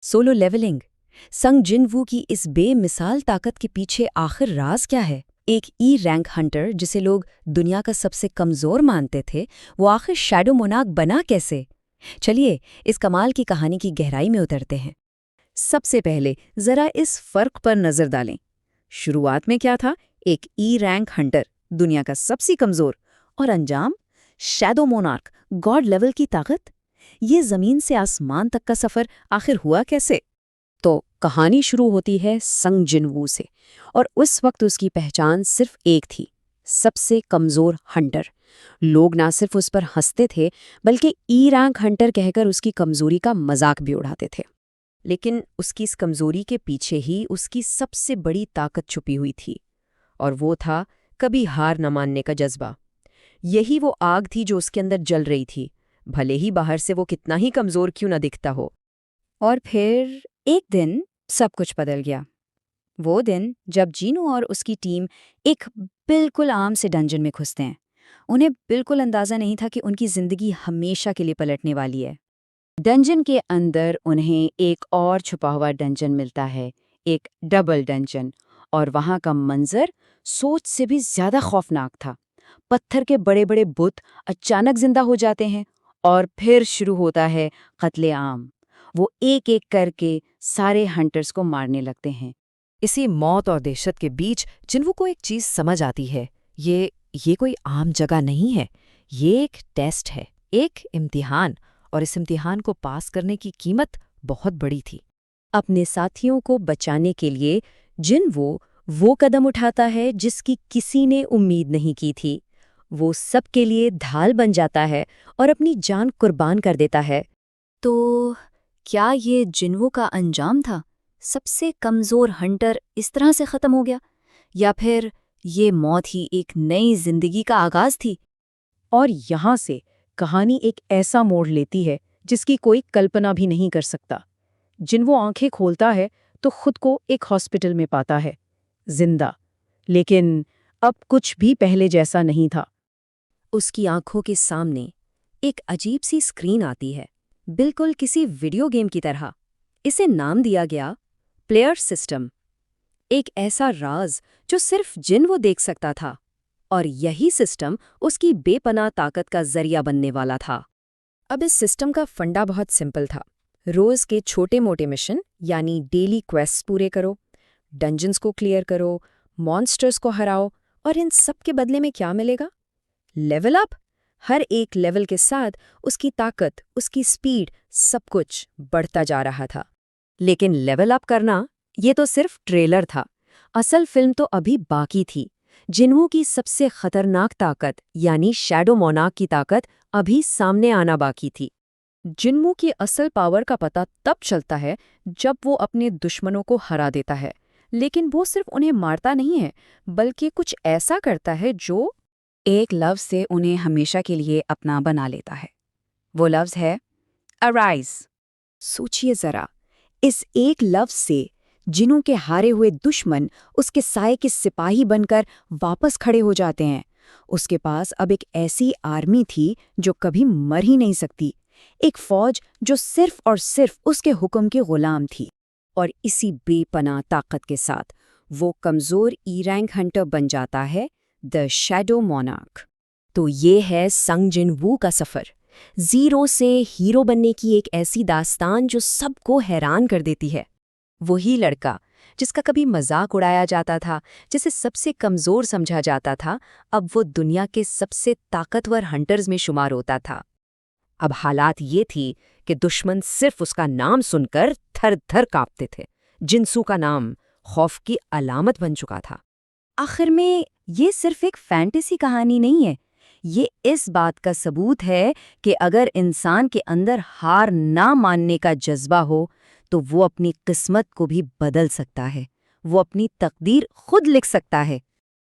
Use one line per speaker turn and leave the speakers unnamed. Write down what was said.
Solo levelling. संग जिनवू की इस बेमिसाल ताकत के पीछे आखिर राज क्या है? एक ई रैंक हंटर जिसे लोग दुनिया का सबसे कमजोर मानते थे, वो आखिर शैडो मोनार्क बना कैसे? चलिए इस कमाल की कहानी की गहराई में उतरते हैं। सबसे पहले जरा इस फर्क पर नजर डालें। शुरुआत में क्या था? एक ई रैंक हंटर, दुनिया का सबसे कमजोर, और अंजाम शैडो मोनार्क, गॉड लेवल की ताकत। ये जमीन से आसमान तक का सफर आखिर हुआ कैसे? तो कहानी शुरू होती है संग जिनवू से, और उस वक्त उसकी पहचान सिर्फ एक थी, सबसे कमजोर हंटर। लोग ना सिर्फ उस पर हंसते थे, बल्कि ई रैंक हंटर कहकर उसकी कमजोरी का मजाक भी उड़ाते थे। लेकिन उसकी इस कमजोरी के पीछे ही उसकी सबसे बड़ी ताकत छुपी हुई थी, और वो था कभी हार न मानने का जज्बा। यही वो आग थी जो उसके अंदर जल रही थी, भले ही बाहर से वो कितना ही कमजोर क्यों न दिखता हो। और फिर एक दिन सब कुछ बदल गया। वो दिन जब जीनू और उसकी टीम एक बिल्कुल आम से डंजन में घुसते हैं। उन्हें बिल्कुल अंदाजा नहीं था कि उनकी जिंदगी हमेशा के लिए पलटने वाली है। डंजन के अंदर उन्हें एक और छुपा हुआ डंजन मिलता है, एक डबल डंजन, और वहां का मंजर सोच से भी ज्यादा खौफनाक था। पत्थर के बड़े बड़े बुत अचानक जिंदा हो जाते हैं, और फिर शुरू होता है कत्लेआम। वो एक एक करके सारे हंटर्स को मारने लगते हैं।
इसी मौत और दहशत के बीच जिन्वू को एक चीज समझ आती है। ये कोई आम जगह नहीं है, ये एक टेस्ट है, एक इम्तिहान, और इस इम्तिहान को पास करने की कीमत बहुत बड़ी थी।
अपने साथियों को बचाने के लिए जिनवू वो कदम उठाता है जिसकी किसी ने उम्मीद नहीं की थी। वो सबके लिए ढाल बन जाता है और अपनी जान कुर्बान कर देता है। तो क्या ये जिनवू का अंजाम था? सबसे कमजोर हंटर इस तरह से खत्म हो गया, या फिर ये मौत ही एक नई जिंदगी का आगाज थी?
और यहाँ से कहानी एक ऐसा मोड़ लेती है जिसकी कोई कल्पना भी नहीं कर सकता। जिनवू आंखें खोलता है तो खुद को एक हॉस्पिटल में पाता है, जिंदा। लेकिन अब कुछ भी पहले जैसा नहीं था।
उसकी आंखों के सामने एक अजीब सी स्क्रीन आती है, बिल्कुल किसी वीडियो गेम की तरह। इसे नाम दिया गया प्लेयर सिस्टम, एक ऐसा राज जो सिर्फ जिनवू देख सकता था, और यही सिस्टम उसकी बेपनाह ताकत का जरिया बनने वाला था। अब इस सिस्टम का फंडा बहुत सिंपल था। रोज के छोटे मोटे मिशन यानी डेली क्वेस्ट पूरे करो, डंजन्स को क्लियर करो, मॉन्स्टर्स को हराओ, और इन सब के बदले में क्या मिलेगा? Level up. हर एक लेवल के साथ उसकी ताकत, उसकी स्पीड, सब कुछ बढ़ता जा रहा था। लेकिन लेवल अप करना ये तो सिर्फ ट्रेलर था। असल फिल्म तो अभी बाकी थी। जिनवू की सबसे खतरनाक ताकत यानी शैडो मोनार्क की ताकत अभी सामने आना बाकी थी। जिनवू की असल पावर का पता तब चलता है जब वो अपने दुश्मनों को हरा देता है। लेकिन वो सिर्फ उन्हें मारता नहीं है, बल्कि कुछ ऐसा करता है जो एक लफ्ज से उन्हें हमेशा के लिए अपना बना लेता है। वो लफ्ज है अराइज। सोचिए जरा, इस एक लफ्ज से जिनों के हारे हुए दुश्मन उसके साए के सिपाही बनकर वापस खड़े हो जाते हैं। उसके पास अब एक ऐसी आर्मी थी जो कभी मर ही नहीं सकती, एक फौज जो सिर्फ और सिर्फ उसके हुक्म की गुलाम थी। और इसी बेपनाह ताकत के साथ वो कमजोर ई रैंक हंटर बन जाता है, द शैडो मोनार्क। तो ये है संग जिनवू का सफर, जीरो से हीरो बनने की एक ऐसी दास्तान जो सबको हैरान कर देती है। वही लड़का जिसका कभी मजाक उड़ाया जाता था, जिसे सबसे कमजोर समझा जाता था, अब वो दुनिया के सबसे ताकतवर हंटर्स में शुमार होता था। अब हालात ये थी कि दुश्मन सिर्फ उसका नाम सुनकर थर थर कांपते थे। जिनसू का नाम खौफ की अलामत बन चुका था। आखिर में ये सिर्फ एक फैंटेसी कहानी नहीं है, ये इस बात का सबूत है कि अगर इंसान के अंदर हार ना मानने का जज्बा हो तो वो अपनी किस्मत को भी बदल सकता है, वो अपनी तकदीर खुद लिख सकता है।